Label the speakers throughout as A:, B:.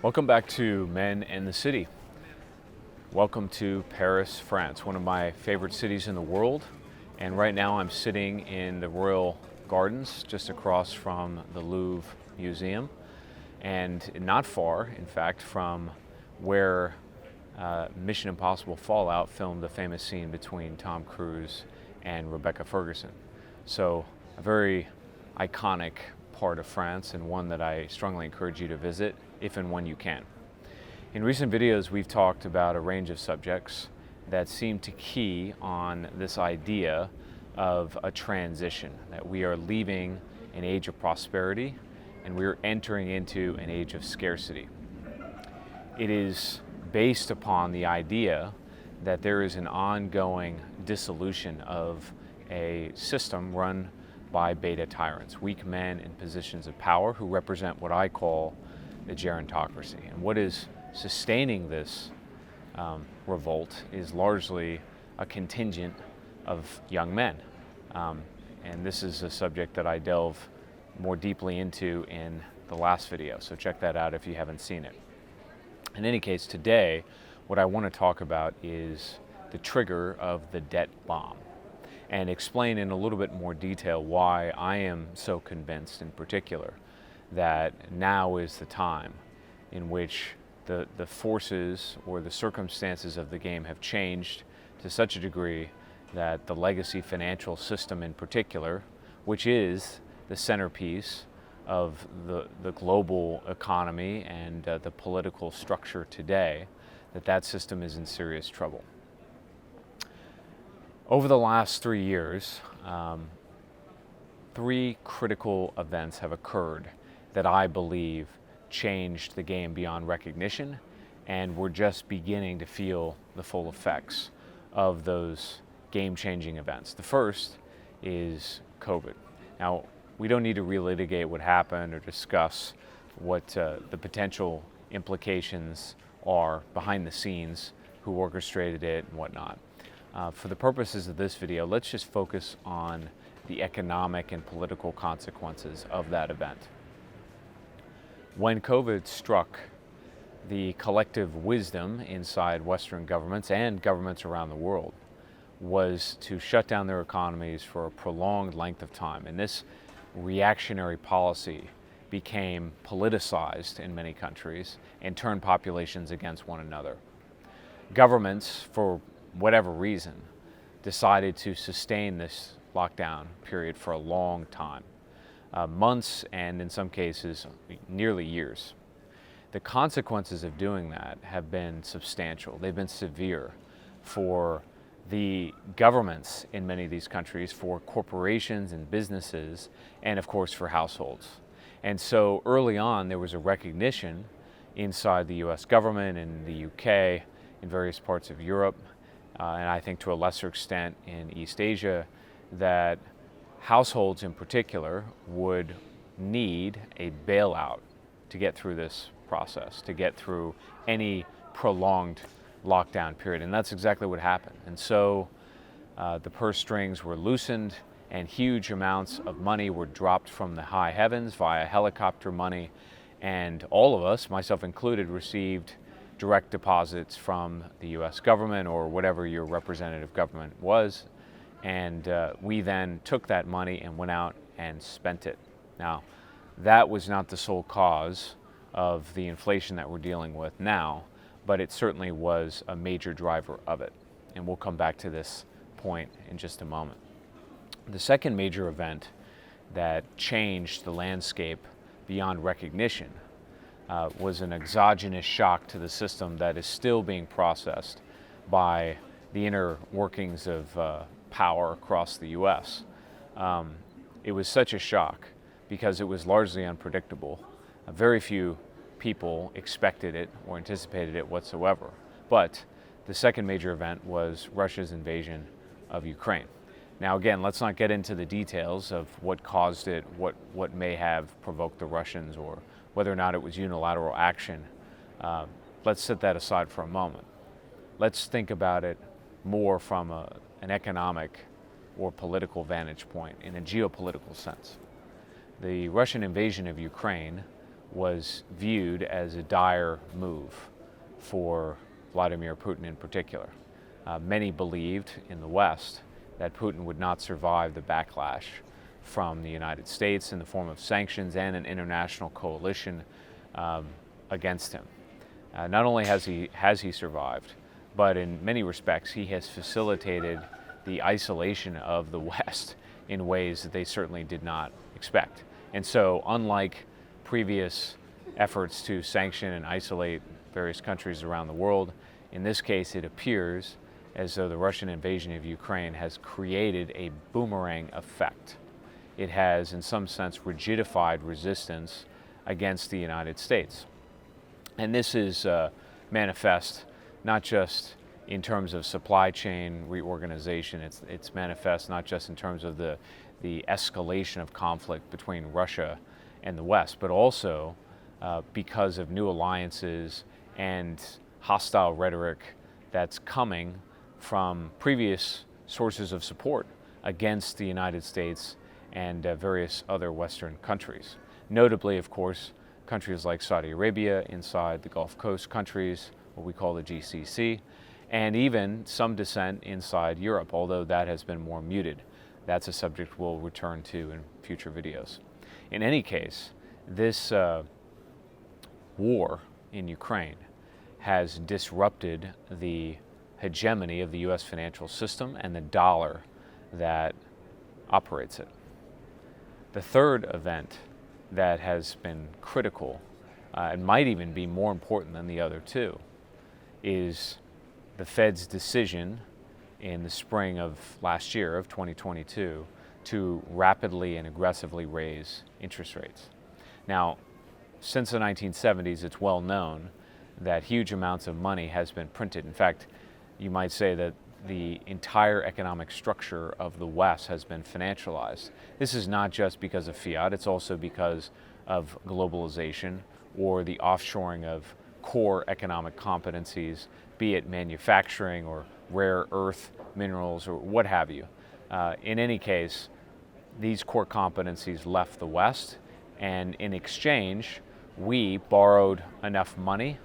A: Welcome back to Men and the City. Welcome to Paris, France, one of my favorite cities in the world. And right now I'm sitting in the Royal Gardens just across from the Louvre Museum, and not far, in fact, from where Mission Impossible Fallout filmed the famous scene between Tom Cruise and Rebecca Ferguson. So a very iconic part of France, and one that I strongly encourage you to visit if and when you can. In recent videos, we've talked about a range of subjects that seem to key on this idea of a transition, that we are leaving an age of prosperity and we're entering into an age of scarcity. It is based upon the idea that there is an ongoing dissolution of a system run by beta tyrants, weak men in positions of power who represent what I call the gerontocracy. And what is sustaining this revolt is largely a contingent of young men. And this is a subject that I delve more deeply into in the last video, so check that out if you haven't seen it. In any case, today, what I want to talk about is the trigger of the debt bomb, and explain in a little bit more detail why I am so convinced in particular that now is the time in which the forces or the circumstances of the game have changed to such a degree that the legacy financial system in particular, which is the centerpiece of the global economy and the political structure today, that system is in serious trouble. Over the last 3 years, 3 critical events have occurred that I believe changed the game beyond recognition, and we're just beginning to feel the full effects of those game-changing events. The first is COVID. Now, we don't need to relitigate what happened or discuss what the potential implications are behind the scenes, who orchestrated it and whatnot. For the purposes of this video, let's just focus on the economic and political consequences of that event. When COVID struck, the collective wisdom inside Western governments and governments around the world was to shut down their economies for a prolonged length of time. And this reactionary policy became politicized in many countries and turned populations against one another. Governments, for whatever reason, decided to sustain this lockdown period for a long time, months, and in some cases nearly years. The consequences of doing that have been substantial. They've been severe for the governments in many of these countries, for corporations and businesses, and of course for households. And so early on there was a recognition inside the US government, in the UK, in various parts of Europe, and I think to a lesser extent in East Asia, that households in particular would need a bailout to get through this process, to get through any prolonged lockdown period. And that's exactly what happened. And so the purse strings were loosened and huge amounts of money were dropped from the high heavens via helicopter money. And all of us, myself included, received direct deposits from the US government or whatever your representative government was. And we then took that money and went out and spent it. Now, that was not the sole cause of the inflation that we're dealing with now, but it certainly was a major driver of it. And we'll come back to this point in just a moment. The second major event that changed the landscape beyond recognition was an exogenous shock to the system that is still being processed by the inner workings of power across the US. It was such a shock because it was largely unpredictable. Very few people expected it or anticipated it whatsoever. But the second major event was Russia's invasion of Ukraine. Now again, let's not get into the details of what caused it, what may have provoked the Russians, or whether or not it was unilateral action. Let's set that aside for a moment. Let's think about it more from an economic or political vantage point, in a geopolitical sense. The Russian invasion of Ukraine was viewed as a dire move for Vladimir Putin in particular. Many believed in the West that Putin would not survive the backlash from the United States in the form of sanctions and an international coalition against him. Not only has he survived, but in many respects he has facilitated the isolation of the West in ways that they certainly did not expect. And so, unlike previous efforts to sanction and isolate various countries around the world, in this case it appears as though the Russian invasion of Ukraine has created a boomerang effect. It has, in some sense, rigidified resistance against the United States. And this is manifest not just in terms of supply chain reorganization, it's manifest not just in terms of the escalation of conflict between Russia and the West, but also because of new alliances and hostile rhetoric that's coming from previous sources of support against the United States and various other Western countries. Notably, of course, countries like Saudi Arabia inside the Gulf Coast countries, what we call the GCC, and even some dissent inside Europe, although that has been more muted. That's a subject we'll return to in future videos. In any case, this war in Ukraine has disrupted the hegemony of the U.S. financial system and the dollar that operates it. The third event that has been critical and might even be more important than the other two is the Fed's decision in the spring of last year, of 2022, to rapidly and aggressively raise interest rates. Now, since the 1970s, it's well known that huge amounts of money has been printed. In fact, you might say that the entire economic structure of the West has been financialized. This is not just because of fiat, it's also because of globalization or the offshoring of core economic competencies, be it manufacturing or rare earth minerals or what have you. In any case, these core competencies left the West, and in exchange, we borrowed enough money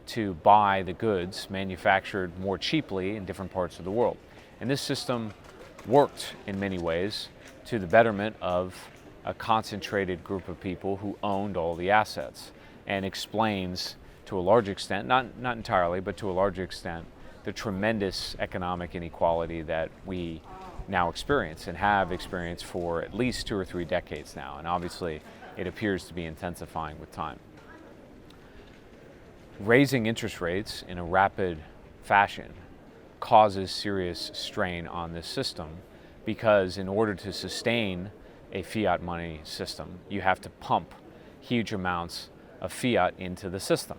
A: to buy the goods manufactured more cheaply in different parts of the world. And this system worked in many ways to the betterment of a concentrated group of people who owned all the assets, and explains to a large extent, not entirely, but to a large extent, the tremendous economic inequality that we now experience and have experienced for at least 2 or 3 decades now. And obviously, it appears to be intensifying with time. Raising interest rates in a rapid fashion causes serious strain on this system, because in order to sustain a fiat money system, you have to pump huge amounts of fiat into the system.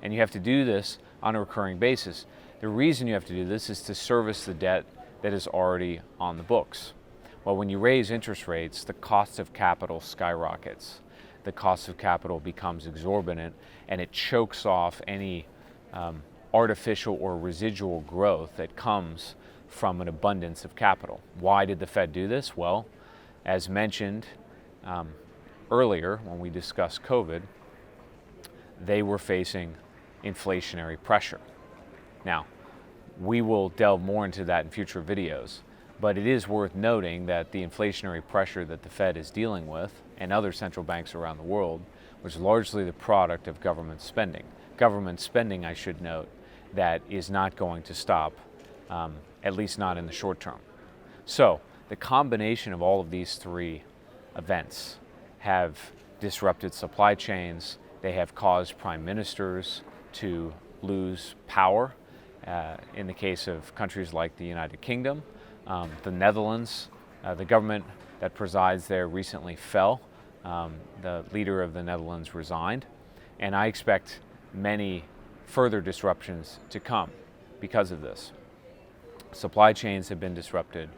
A: And you have to do this on a recurring basis. The reason you have to do this is to service the debt that is already on the books. Well, when you raise interest rates, the cost of capital skyrockets. The cost of capital becomes exorbitant, and it chokes off any artificial or residual growth that comes from an abundance of capital. Why did the Fed do this? Well, as mentioned earlier when we discussed COVID, they were facing inflationary pressure. Now, we will delve more into that in future videos, but it is worth noting that the inflationary pressure that the Fed is dealing with, and other central banks around the world, was largely the product of government spending. Government spending, I should note, that is not going to stop, at least not in the short term. So, the combination of all of these three events have disrupted supply chains. They have caused prime ministers to lose power. In the case of countries like the United Kingdom, the Netherlands, the government that presides there recently fell. The leader of the Netherlands resigned, and I expect many further disruptions to come because of this. Supply chains have been disrupted.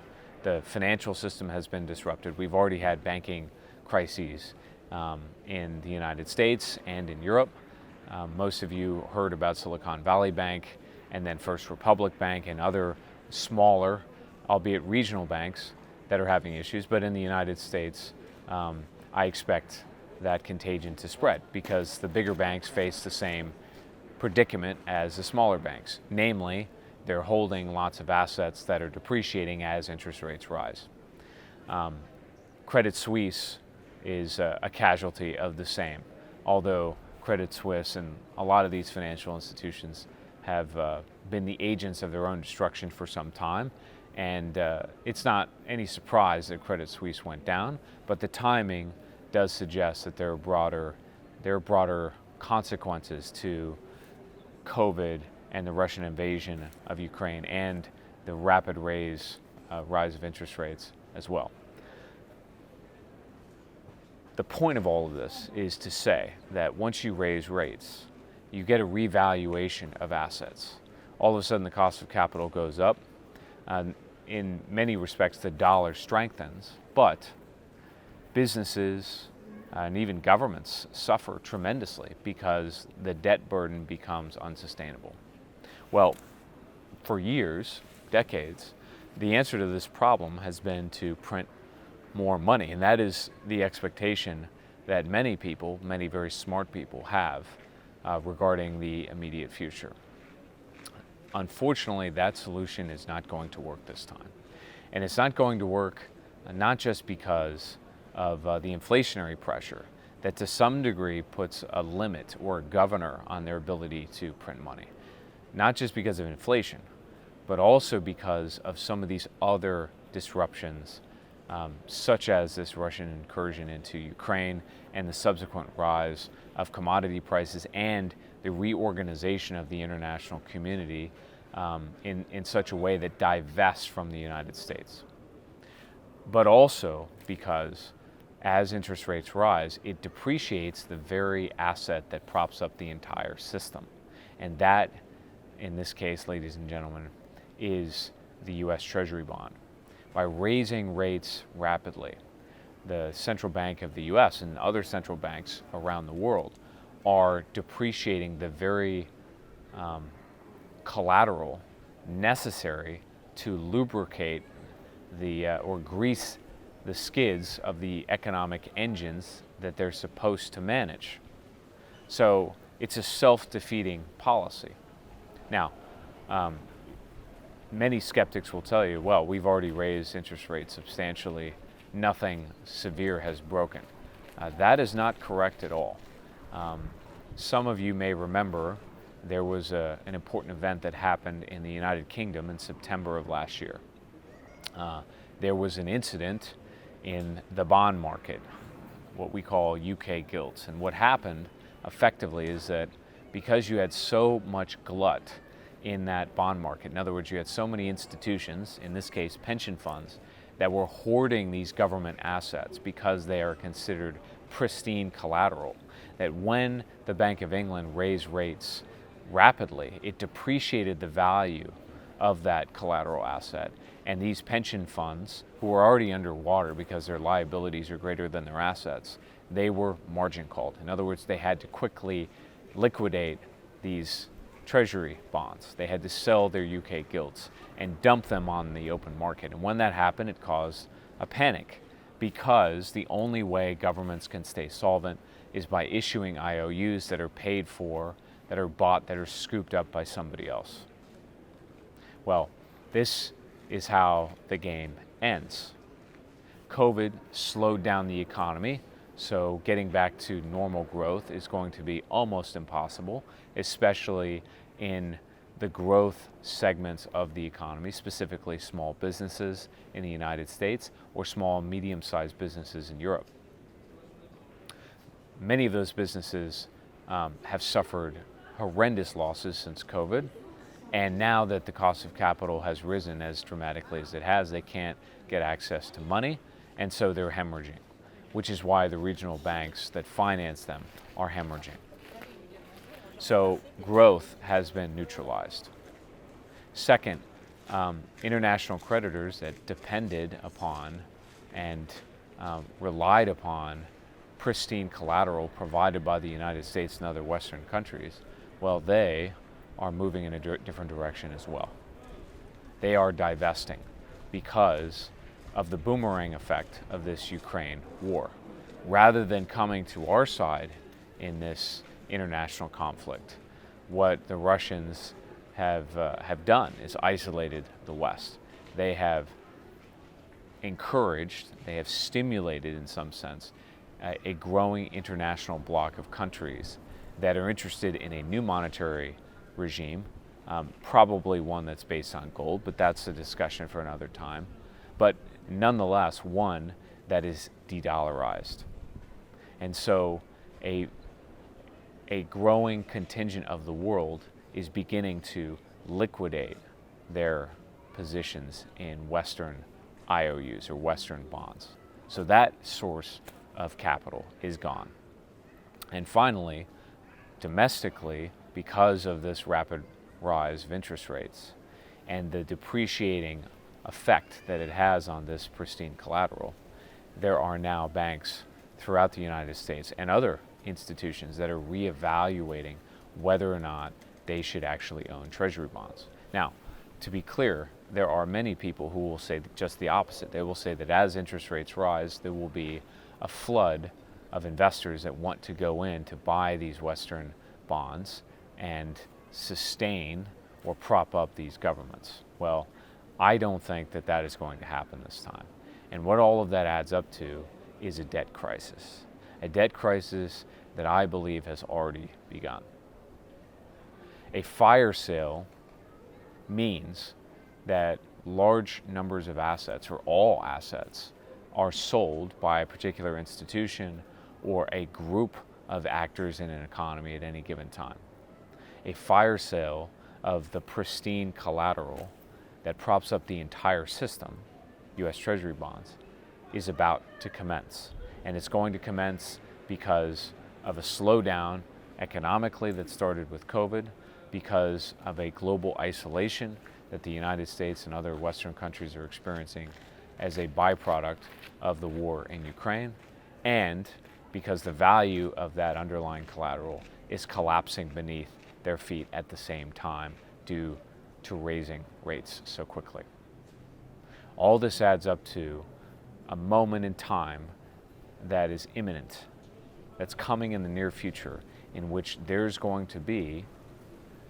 A: The financial system has been disrupted. We've already had banking crises in the United States and in Europe. Most of you heard about Silicon Valley Bank and then First Republic Bank and other smaller, albeit regional banks that are having issues. But in the United States, I expect that contagion to spread, because the bigger banks face the same predicament as the smaller banks. Namely, they're holding lots of assets that are depreciating as interest rates rise. Credit Suisse is a casualty of the same, although Credit Suisse and a lot of these financial institutions have been the agents of their own destruction for some time. And it's not any surprise that Credit Suisse went down, but the timing does suggest that there are broader consequences to COVID and the Russian invasion of Ukraine and the rapid rise of interest rates as well. The point of all of this is to say that once you raise rates, you get a revaluation of assets. All of a sudden the cost of capital goes up. In many respects, the dollar strengthens, but businesses and even governments suffer tremendously because the debt burden becomes unsustainable. Well, for years, decades, the answer to this problem has been to print more money, and that is the expectation that many people, many very smart people have regarding the immediate future. Unfortunately, that solution is not going to work this time. And it's not going to work not just because of the inflationary pressure that to some degree puts a limit or a governor on their ability to print money. Not just because of inflation, but also because of some of these other disruptions, such as this Russian incursion into Ukraine and the subsequent rise of commodity prices and the reorganization of the international community in such a way that divests from the United States. But also because as interest rates rise, it depreciates the very asset that props up the entire system. And that, in this case, ladies and gentlemen, is the U.S. Treasury Bond. By raising rates rapidly, the central bank of the U.S. and other central banks around the world are depreciating the very collateral necessary to lubricate or grease the skids of the economic engines that they're supposed to manage. So it's a self-defeating policy. Now, many skeptics will tell you, well, we've already raised interest rates substantially. Nothing severe has broken. That is not correct at all. Some of you may remember there was an important event that happened in the United Kingdom in September of last year. There was an incident in the bond market, what we call UK gilts. And what happened effectively is that because you had so much glut in that bond market, in other words, you had so many institutions, in this case pension funds, that were hoarding these government assets because they are considered pristine collateral, that when the Bank of England raised rates rapidly, it depreciated the value of that collateral asset. And these pension funds, who were already underwater because their liabilities are greater than their assets, they were margin called. In other words, they had to quickly liquidate these Treasury bonds. They had to sell their UK gilts and dump them on the open market. And when that happened, it caused a panic because the only way governments can stay solvent is by issuing IOUs that are paid for, that are bought, that are scooped up by somebody else. Well, this is how the game ends. COVID slowed down the economy, so getting back to normal growth is going to be almost impossible, especially in the growth segments of the economy, specifically small businesses in the United States or small and medium-sized businesses in Europe. Many of those businesses have suffered horrendous losses since COVID. And now that the cost of capital has risen as dramatically as it has, they can't get access to money, and so they're hemorrhaging, which is why the regional banks that finance them are hemorrhaging. So growth has been neutralized. Second, international creditors that depended upon and relied upon pristine collateral provided by the United States and other Western countries, well, they are moving in a different direction as well. They are divesting because of the boomerang effect of this Ukraine war. rather than coming to our side in this international conflict, what the Russians have done is isolated the West. They have encouraged, they have stimulated in some sense, a growing international bloc of countries that are interested in a new monetary regime, probably one that's based on gold, but that's a discussion for another time. But nonetheless, one that is de-dollarized. And so a growing contingent of the world is beginning to liquidate their positions in Western IOUs or Western bonds. So that source of capital is gone. And finally, domestically, because of this rapid rise of interest rates and the depreciating effect that it has on this pristine collateral, there are now banks throughout the United States and other institutions that are reevaluating whether or not they should actually own Treasury bonds. Now, to be clear, there are many people who will say just the opposite. They will say that as interest rates rise, there will be a flood of investors that want to go in to buy these Western bonds and sustain or prop up these governments. Well, I don't think that that is going to happen this time. And what all of that adds up to is a debt crisis. A debt crisis that I believe has already begun. A fire sale means that large numbers of assets, or all assets, are sold by a particular institution or a group of actors in an economy at any given time. A fire sale of the pristine collateral that props up the entire system, U.S. Treasury bonds, is about to commence. And it's going to commence because of a slowdown economically that started with COVID, because of a global isolation that the United States and other Western countries are experiencing as a byproduct of the war in Ukraine, and because the value of that underlying collateral is collapsing beneath their feet at the same time due to raising rates so quickly. All this adds up to a moment in time that is imminent, that's coming in the near future, in which there's going to be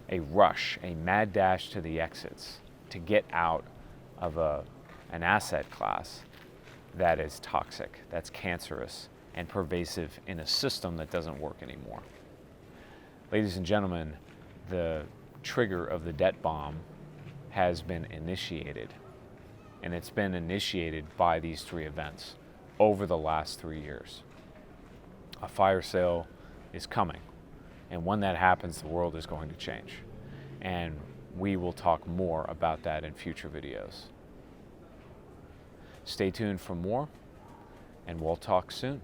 A: a rush, a mad dash to the exits to get out of an asset class that is toxic, that's cancerous, and pervasive in a system that doesn't work anymore. Ladies and gentlemen, the trigger of the debt bomb has been initiated, and it's been initiated by these three events over the last 3 years. A fire sale is coming, and when that happens, the world is going to change. And we will talk more about that in future videos. Stay tuned for more, and we'll talk soon.